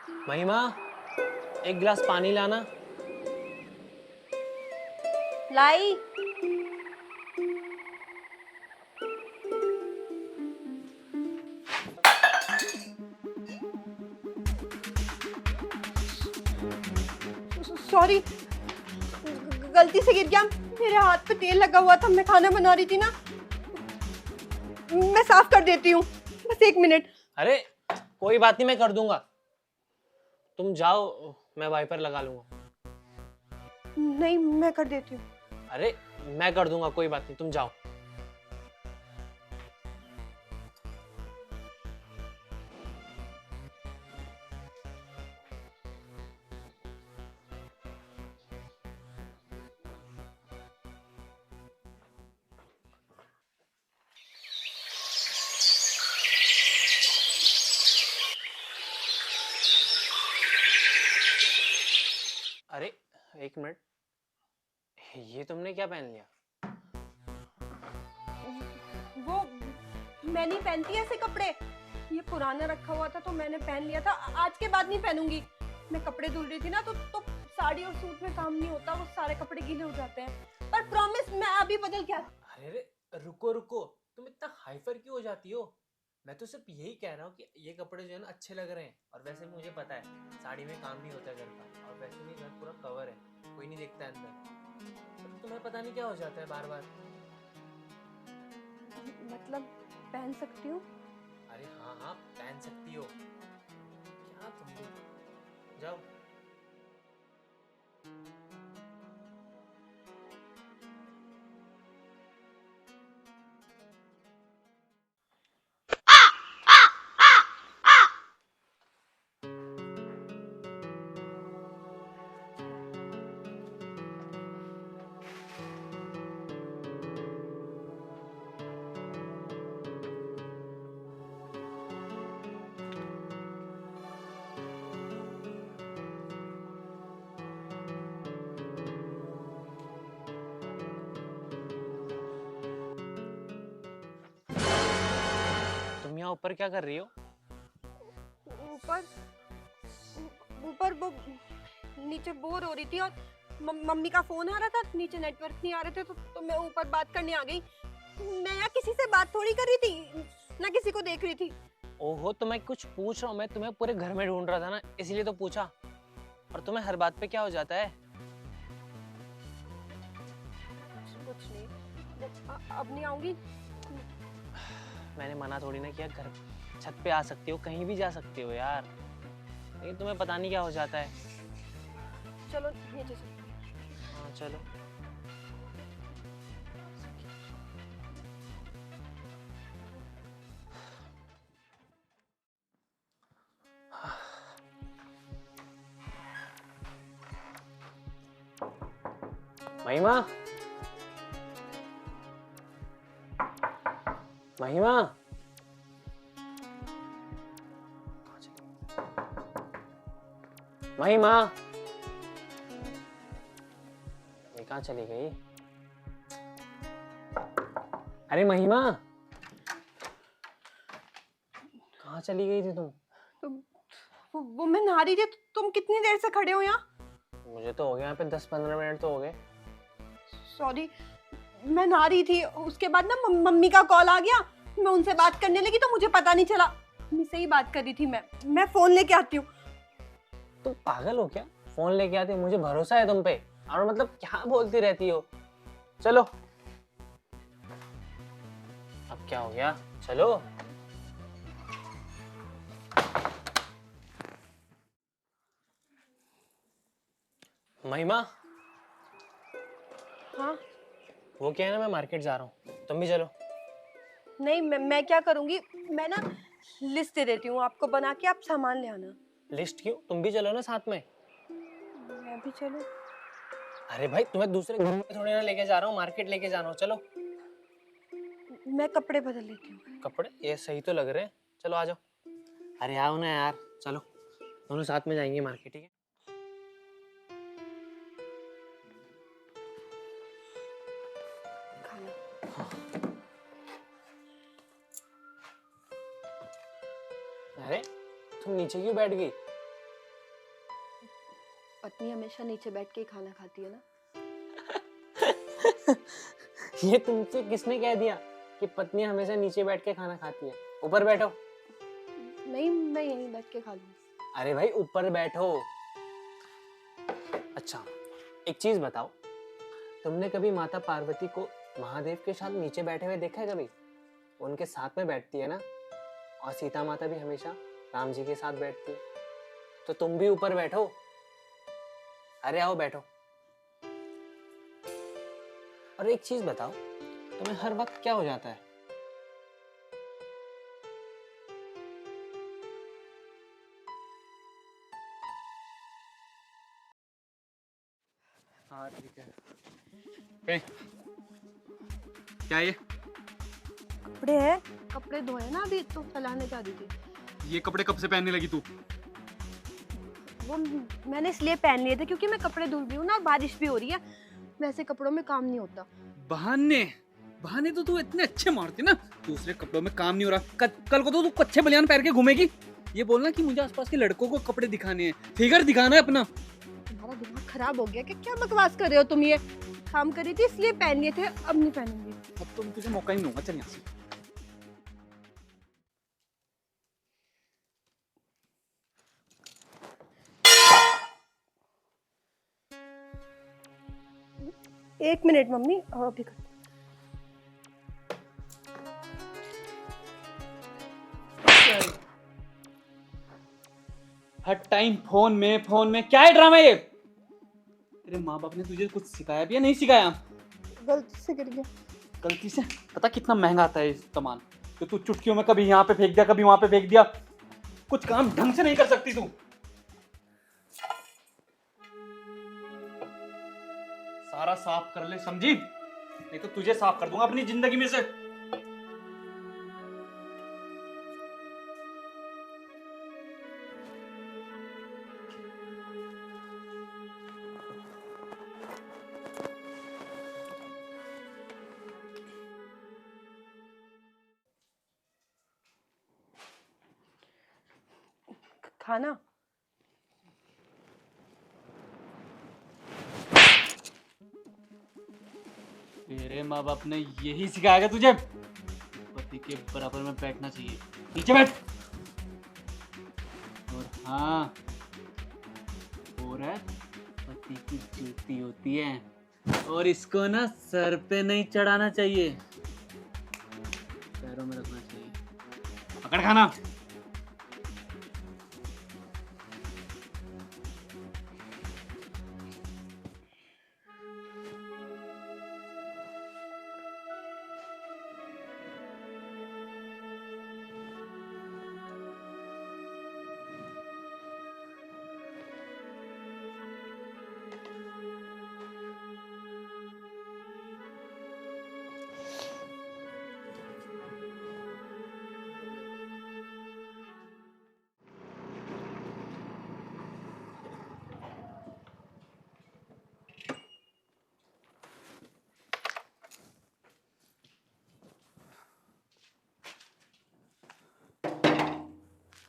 महिमा, एक गिलास पानी लाना। लाई। सॉरी, गलती से गिर गया। मेरे हाथ पे तेल लगा हुआ था, मैं खाना बना रही थी ना। मैं साफ कर देती हूँ, बस 1 मिनट। अरे कोई बात नहीं, मैं कर दूंगा। तुम जाओ, मैं वाइपर लगा लूंगा। नहीं, मैं कर देती हूँ। अरे मैं कर दूंगा, कोई बात नहीं, तुम जाओ। अरे एक मिनट, ये तुमने क्या पहन लिया? वो मैं नहीं पहनती ऐसे कपड़े। ये पुराना रखा हुआ था तो मैंने पहन लिया था। आज के बाद नहीं पहनूंगी। मैं कपड़े धुल रही थी ना, तो साड़ी और सूट में काम नहीं होता, वो सारे कपड़े गीले हो जाते हैं। पर प्रॉमिस, मैं अभी बदल के अरे रुको रुको, तुम इतना हाइपर क्यों हो जाती हो? मैं तो सिर्फ यही कह रहा हूँ कि ये कपड़े जो है ना अच्छे लग रहे हैं, और वैसे भी मुझे पता है साड़ी में काम नहीं होता घर का, और वैसे भी घर पूरा कवर है, कोई नहीं देखता अंदर। तो तुम्हें पता नहीं क्या हो जाता है बार बार। मतलब पहन सकती हूँ। अरे हाँ हाँ, पहन सकती हो। क्या तुम भी जाओ। तुम यहाँ ऊपर क्या कर रही हो? ऊपर ऊपर वो नीचे बोर हो रही थी, और मम्मी का फोन आ रहा था, नीचे नेटवर्क नहीं आ रहे थे, तो मैं ऊपर बात करने आ गई। मैं यहाँ किसी से बात थोड़ी कर रही थी, ना किसी को देख रही थी। ओहो, तो मैं कुछ पूछ रहा हूँ, मैं तुम्हें पूरे घर में ढूंढ रहा था ना, इसलिए तो पूछा। और तुम्हें हर बात पे क्या हो जाता है? कुछ नहीं, अब नहीं आऊंगी। मैंने मना थोड़ी ना किया, घर छत पे आ सकती हो, कहीं भी जा सकती हो यार, लेकिन तुम्हें पता नहीं क्या हो जाता है। चलो नीचे चलो। हाँ चलो। महिमा, महिमा, महिमा, ये कहाँ चली गई? अरे महिमा, कहाँ चली गई थी तुम? वो मैं नहा रही थी। तुम कितनी देर से खड़े हो यहाँ? मुझे तो हो गया यहाँ पे 10-15 मिनट तो हो गए। सॉरी, मैं नहा रही थी, उसके बाद ना मम्मी का कॉल आ गया। मैं उनसे बात करने लगी तो मुझे पता नहीं चला। मम्मी से ही बात कर रही थी। मैं फोन लेके आती हूँ। तुम पागल हो क्या? फोन लेके आती हो? मुझे भरोसा है तुम पे, और मतलब क्या बोलती रहती हो। चलो, अब क्या हो गया, चलो। महिमा, हाँ? वो क्या है ना, मैं मार्केट जा रहा हूँ, तुम भी चलो। नहीं, मैं क्या करूंगी, मैं ना लिस्ट दे देती हूँ आपको बना के, आप सामान ले आना। लिस्ट क्यों? तुम भी चलो ना साथ में। मैं भी चलूं? अरे भाई, तुम्हें दूसरे घर में थोड़ी ना लेके जा रहा हूँ, मार्केट लेके जाना हो, चलो। मैं कपड़े बदल लेती हूँ। कपड़े ये सही तो लग रहे हैं, चलो आ जाओ। अरे आओ ना यार, चलो दोनों साथ में जाएंगे मार्केट, ठीक है? खाना। अरे तुम नीचे क्यों बैठ गई? पत्नी हमेशा नीचे बैठ के ही खाना खाती है ना। ये तुमसे किसने कह दिया कि पत्नी हमेशा नीचे बैठ के खाना खाती है? ऊपर बैठो। नहीं, मैं यहीं बैठ के खा लूँ। अरे भाई ऊपर बैठो। अच्छा एक चीज बताओ, तुमने कभी माता पार्वती को महादेव के साथ नीचे बैठे हुए देखा है कभी? उनके साथ में बैठती है ना। और सीता माता भी हमेशा राम जी के साथ बैठती है। तो तुम भी ऊपर बैठो। अरे आओ बैठो। और एक चीज बताओ, तुम्हें हर वक्त क्या हो जाता है? हाँ ठीक है। क्या ये कपड़े हैं, कपड़े धोए ना अभी तो फैलाने जा रही थी। ये कपड़े कब से पहनने लगी तू? वो मैंने इसलिए पहन लिए थे क्योंकि मैं कपड़े धुल रही हूँ ना और बारिश भी हो रही है। वैसे कपड़ों में काम नहीं होता। बहाने बहाने तो तू इतने अच्छे मारती ना, दूसरे कपड़ों में काम नहीं हो रहा। कल को तो तू कच्चे बनियान पहन के घूमेगी। ये बोलना कि मुझे आसपास के लड़कों को कपड़े दिखाने हैं, फिगर दिखाना है अपना। तुम्हारा दिमाग खराब हो गया क्या बकवास कर रहे हो तुम? ये काम कर रही थी इसलिए पहन लिए थे, अब नहीं पहनूंगी। अब तो मैं तुझे मौका ही नहीं दूंगा, चल यहाँ से। एक मिनट मम्मी, अभी कर। हर टाइम फोन में क्या है ड्रामा ये? तेरे माँ बाप ने तुझे कुछ सिखाया भी या नहीं सिखाया? गलती से गिर गया। गलती से? पता कितना महंगा आता है सामान? तो तू चुटकियों में कभी यहाँ पे फेंक दिया, कभी वहां पे फेंक दिया। कुछ काम ढंग से नहीं कर सकती तू। सारा साफ कर ले, समझी? नहीं तो तुझे साफ कर दूंगा अपनी जिंदगी में से। खाना तेरे माँ बाप ने यही सिखाया क्या तुझे? पति के बराबर में बैठना चाहिए। नीचे बैठ। और हाँ, औरत पति की जूती होती है और इसको ना सर पे नहीं चढ़ाना चाहिए, पैरों में रखना चाहिए। पकड़ खाना।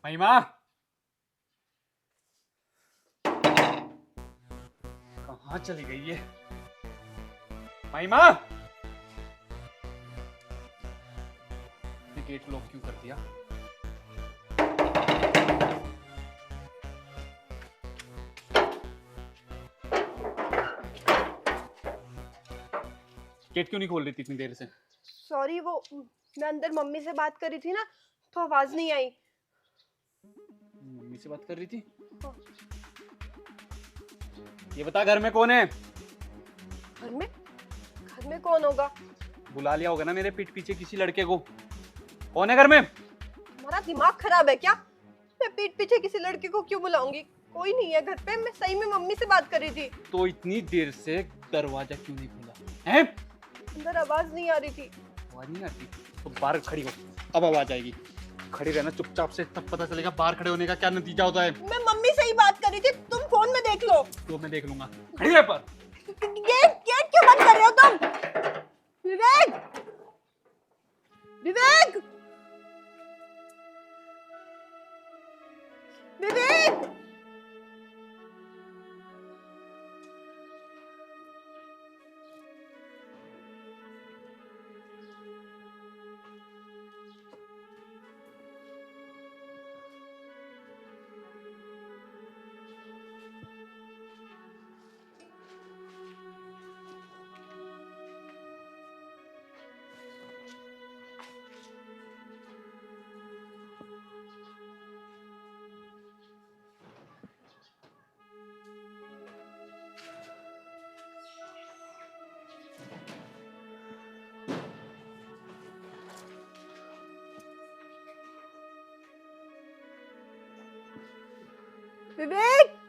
महिमा, कहाँ चली गई ये महिमा? गेट लॉक क्यों कर दिया? गेट क्यों नहीं खोल रही थी इतनी देर से? सॉरी, वो मैं अंदर मम्मी से बात कर रही थी ना तो आवाज नहीं आई। मम्मी से बात कर रही थी? हाँ। ये बता घर में कौन है? घर में कौन होगा? बुला लिया होगा ना मेरे पीठ पीछे किसी लड़के को। कौन है घर में? तुम्हारा दिमाग खराब है क्या? मैं पीठ पीछे किसी लड़के को क्यों बुलाऊंगी? कोई नहीं है घर पे, मैं सही में मम्मी से बात कर रही थी। तो इतनी देर से दरवाजा क्यों नहीं खोला है? अंदर आवाज नहीं आ रही थी। आवाज नहीं आती तो बाहर खड़ी हो, अब आवाज आएगी। खड़ी रहना चुपचाप से, तब पता चलेगा बाहर खड़े होने का क्या नतीजा होता है। मैं मम्मी से ही बात कर रही थी, तुम फोन में देख लो। तो मैं देख लूंगा। खड़ी रह पर। गेट क्यों बंद कर रहे हो तुम? विवेक, विवेक, विवेक, विवेक,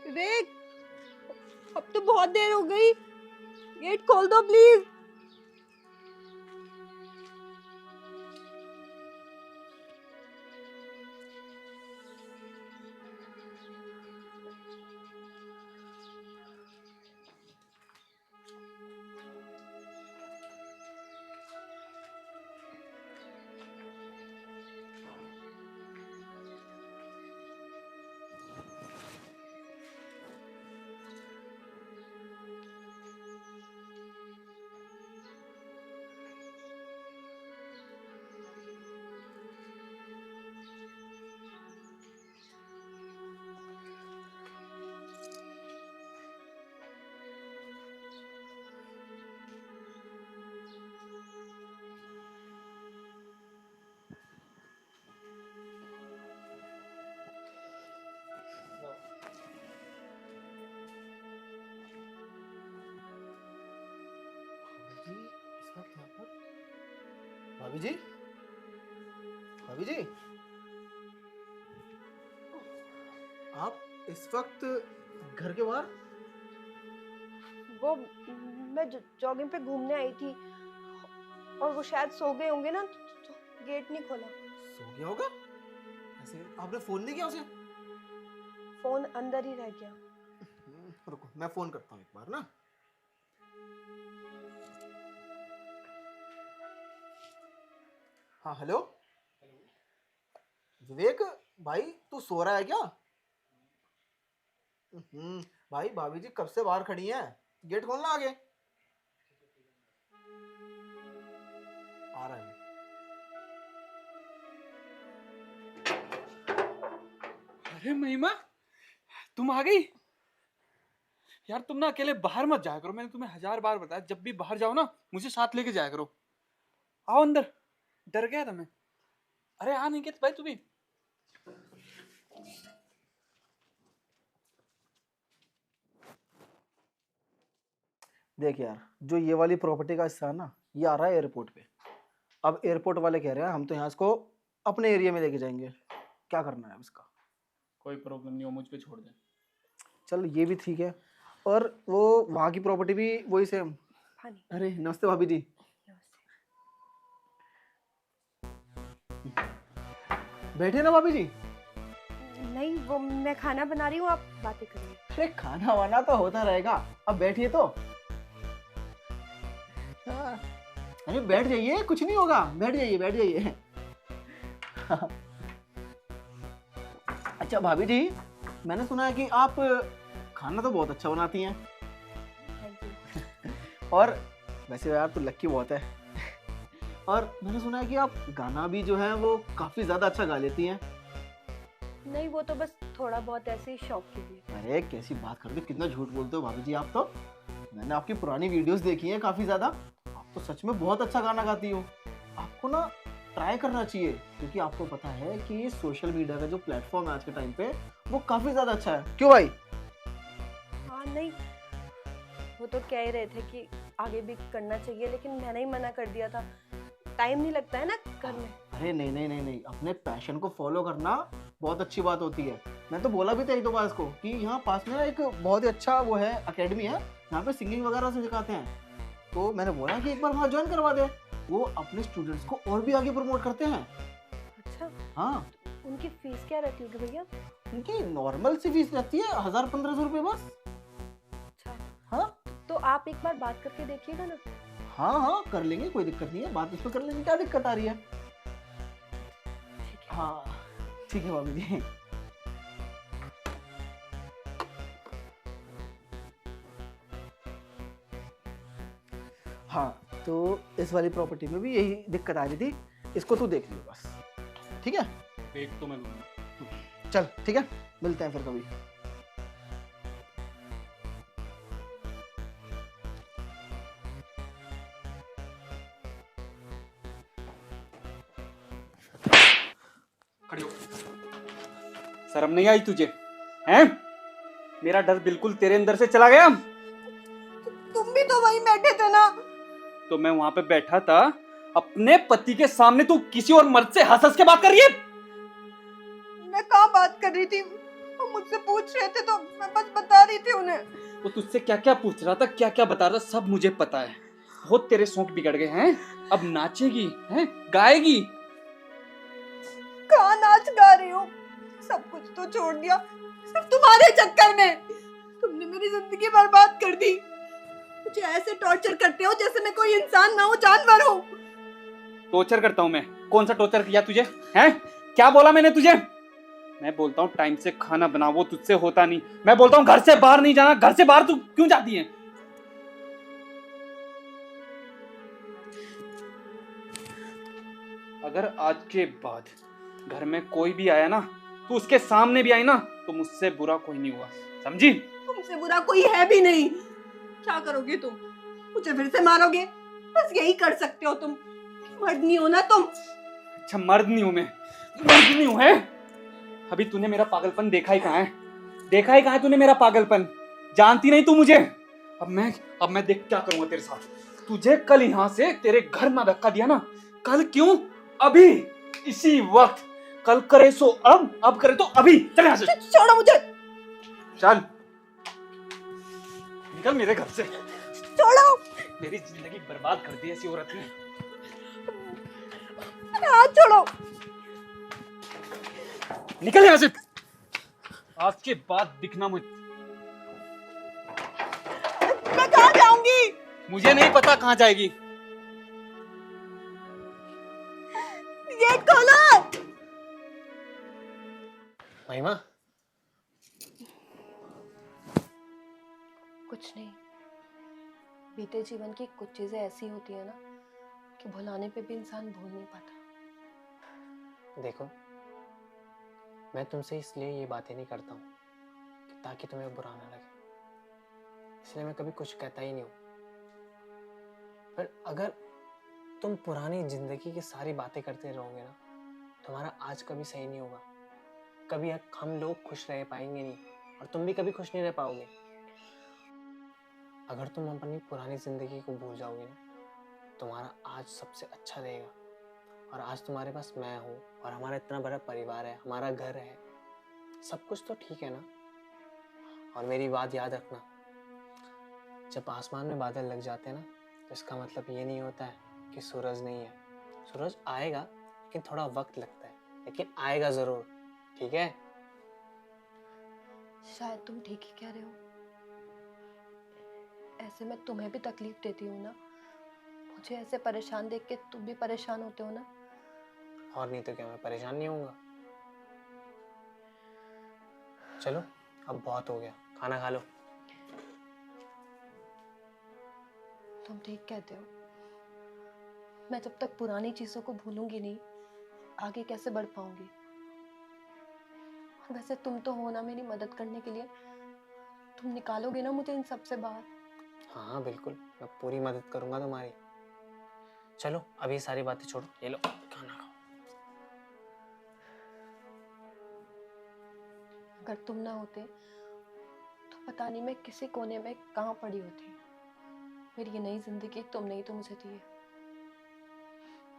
विवेक, अब तो बहुत देर हो गई, गेट खोल दो प्लीज। जी इस वक्त यहाँ पर भाभी जी, भाभी जी, आप इस वक्त घर के बाहर? वो मैं जॉगिंग पे घूमने आई थी और वो शायद सो गए होंगे ना, तो गेट नहीं खोला। सो गया होगा? ऐसे आपने फोन नहीं किया उसे? फोन अंदर ही रह गया। रुको मैं फोन करता हूँ एक बार ना। हाँ हेलो विवेक भाई, तू सो रहा है क्या? भाई भाभी जी कब से बाहर खड़ी हैं, गेट खोलना आगे। आ रहा है। अरे महिमा, तुम आ गई यार। तुम ना अकेले बाहर मत जाया करो, मैंने तुम्हें 1000 बार बताया, जब भी बाहर जाओ ना मुझे साथ लेके जाया करो। आओ अंदर, डर गया था मैं। अरे आ नहीं भाई तू भी। देख यार, जो ये वाली प्रॉपर्टी का हिस्सा है ना, ये आ रहा है एयरपोर्ट पे। अब एयरपोर्ट वाले कह रहे हैं हम तो यहाँ इसको अपने एरिया में लेके जाएंगे। क्या करना है अब इसका? कोई प्रॉब्लम नहीं हो, मुझ पे छोड़ दे। चल ये भी ठीक है। और वो वहाँ की प्रॉपर्टी भी वही सेम। पानी। अरे नमस्ते भाभी जी। बैठे ना भाभी जी। नहीं, वो मैं खाना बना रही हूँ, आप बातें करिए। अरे खाना वाना तो होता रहेगा, अब बैठिए तो। अरे बैठ जाइए, कुछ नहीं होगा, बैठ जाइए बैठ जाइए। अच्छा भाभी जी, मैंने सुना है कि आप खाना तो बहुत अच्छा बनाती हैं। Thank you. और वैसे यार तो लक्की बहुत है। और मैंने सुना है कि आप गाना भी जो है वो काफी ज्यादा अच्छा गा लेती हैं। नहीं, वो तो बस थोड़ा बहुत ऐसे ही शौक के लिए। अरे कैसी बात करते हो, कितना झूठ बोलते हो भाभी जी आप तो। मैंने आपकी पुरानी वीडियोस देखी हैं काफी ज्यादा, आप तो सच में बहुत अच्छा गाना गाती हो। आपको ना ट्राई करना चाहिए, क्योंकि आपको पता है कि सोशल मीडिया का जो प्लेटफॉर्म है आज के टाइम पे वो काफी ज्यादा अच्छा है। क्यों भाई? हाँ नहीं, वो तो कह ही रहे थे कि आगे भी करना चाहिए, लेकिन मैंने ही मना कर दिया था। टाइम नहीं लगता है ना करने। अरे नहीं नहीं नहीं नहीं, अपने पैशन को फॉलो करना बहुत अच्छी बात होती है। मैं तो बोला भी था एक दो बार इसको कि यहाँ पास में ना एक बहुत ही अच्छा वो है, अकेडमी है, यहाँ पे सिंगिंग वगैरह से सिखाते हैं। तो मैंने बोला कि एक बार वहाँ ज्वाइन करवा दे, वो अपने स्टूडेंट्स को और भी आगे प्रमोट करते हैं। अच्छा, हाँ, उनकी फीस क्या रहती होगी भैया? उनकी नॉर्मल सी फीस रहती है 1000-1500 रुपये बस। अच्छा, हाँ तो आप एक बार बात करके देखिएगा ना। हाँ हाँ कर लेंगे, कोई दिक्कत नहीं है, बात इस पर कर लेंगे, क्या दिक्कत आ रही है। हाँ ठीक है भाभी जी। हाँ, तो इस वाली प्रॉपर्टी में भी यही दिक्कत आ रही थी, इसको तू देख लियो बस, ठीक है? एक तो मैं लूंगा। चल ठीक है, मिलते हैं फिर कभी। खड़ी हो। शर्म नहीं आई तुझे? हैं? मेरा डर बिल्कुल तेरे अंदर से चला गया? तुम भी तो वहीं बैठे थे ना। तो मैं वहां पे बैठा था, अपने पति के सामने तू किसी और मर्द से हंस हंस के बात कर रही है? मैं कहाँ बात कर रही थी, वो मुझसे पूछ रहे थे तो मैं बस बता रही थी उन्हें। वो तुझसे क्या क्या पूछ रहा था, क्या क्या बता रहा था, सब मुझे पता है। बहुत तेरे शौक बिगड़ गए हैं। अब नाचेगी, हैं? गाएगी? कहाँ नाच गा रही हूँ, सब कुछ तो छोड़ दिया सिर्फ तुम्हारे चक्कर में। तुमने मेरी जिंदगी बर्बाद कर दी। मुझे ऐसे टॉर्चर करते हो जैसे मैं कोई इंसान ना हूँ, जानवर हूँ। टॉर्चर करता हूं मैं? कौन सा टॉर्चर किया तुझे? हैं? क्या बोला मैंने तुझे? मैं बोलता हूँ टाइम से खाना बना, वो तुझसे होता नहीं। मैं बोलता हूँ घर से बाहर नहीं जाना, घर से बाहर तू क्यों जाती है? अगर आज के बाद घर में कोई भी आया ना, तू उसके सामने भी आई ना, तो मुझसे बुरा कोई नहीं हुआ, समझी? तुमसे बुरा कोई है भी नहीं। क्या करोगे तुम? मुझे फिर से मारोगे? बस यही कर सकते हो तुम। मर्द नहीं हो ना तुम। अच्छा, मर्द नहीं हूं मैं, मर्द नहीं हूं है? अभी तूने मेरा पागलपन देखा ही कहाँ है? देखा ही कहाँ है तूने मेरा पागलपन? जानती नहीं तू मुझे। अब मैं देख क्या करूंगा तेरे साथ। तुझे कल यहाँ से तेरे घर ना धक्का दिया ना, कल क्यों, अभी, इसी वक्त। कल करे सो अब करे तो अभी। चल यहाँ से, छोड़ो मुझे। चल निकल मेरे घर से। छोड़ो। मेरी जिंदगी बर्बाद कर दी ऐसी औरत ने। हाथ छोड़ो। निकल यहाँ से। आज के बाद दिखना मुझे। मैं कहाँ जाऊंगी? मुझे नहीं पता कहाँ जाएगी। गेट खोलो। महिमा, कुछ नहीं, बीते जीवन की कुछ चीजें ऐसी होती है ना कि भुलाने पे भी इंसान भूल नहीं पाता। देखो, मैं तुमसे इसलिए ये बातें नहीं करता हूँ ताकि तुम्हें बुरा ना लगे, इसलिए मैं कभी कुछ कहता ही नहीं हूँ। पर अगर तुम पुरानी जिंदगी की सारी बातें करते रहोगे ना, तुम्हारा आज कभी सही नहीं होगा। कभी हम लोग खुश रह पाएंगे नहीं, और तुम भी कभी खुश नहीं रह पाओगे। अगर तुम अपनी पुरानी जिंदगी को भूल जाओगे ना, तुम्हारा आज सबसे अच्छा रहेगा। और आज तुम्हारे पास मैं हूँ, और हमारा इतना बड़ा परिवार है, हमारा घर है, सब कुछ तो ठीक है ना। और मेरी बात याद रखना, जब आसमान में बादल लग जाते हैं ना, तो इसका मतलब ये नहीं होता है कि सूरज नहीं है। सूरज आएगा, लेकिन थोड़ा वक्त लगता है, लेकिन आएगा जरूर, ठीक है? शायद तुम ठीक ही कह रहे हो। ऐसे में तुम्हें भी तकलीफ देती हूँ ना। मुझे ऐसे परेशान देख के तुम भी परेशान होते हो ना। और नहीं तो क्या, मैं परेशान नहीं होऊंगा। चलो, अब बहुत हो गया, खाना खा लो। तुम ठीक कहते हो। मैं जब तक पुरानी चीजों को भूलूंगी नहीं, आगे कैसे बढ़ पाऊंगी? वैसे तुम तो हो ना मेरी मदद करने के लिए। तुम निकालोगे ना मुझे इन सब से बाहर? हाँ हाँ बिल्कुल, मैं पूरी मदद करूंगा तुम्हारी। चलो अभी सारी बातें छोड़ो, ये लो खाना खाओ। अगर तुम ना होते तो पता नहीं मैं किसी कोने में कहाँ पड़ी होती। मेरी ये नई जिंदगी तुमने ही तो मुझे दी है।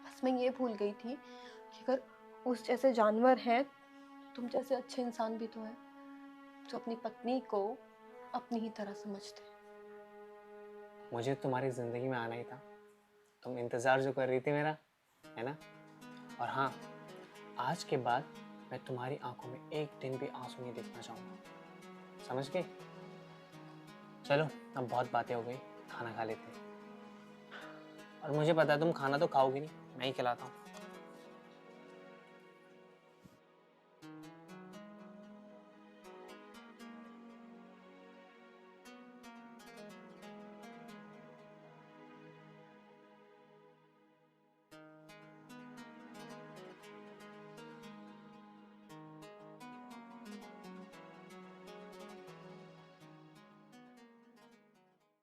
बस मैं ये भूल गई थी कि अगर उस जैसे जानवर हैं, तुम जैसे अच्छे इंसान भी तो हैं, जो अपनी पत्नी को अपनी ही तरह समझते हैं। मुझे तुम्हारी जिंदगी में आना ही था, तुम इंतजार जो कर रही थी मेरा, है ना? और हाँ, आज के बाद मैं तुम्हारी आंखों में एक दिन भी आंसू नहीं देखना चाहूँगा, समझ गए? चलो अब बहुत बातें हो गई, खाना खा लेते हैं। और मुझे पता है तुम खाना तो खाओगी नहीं, मैं ही खिलाता हूँ।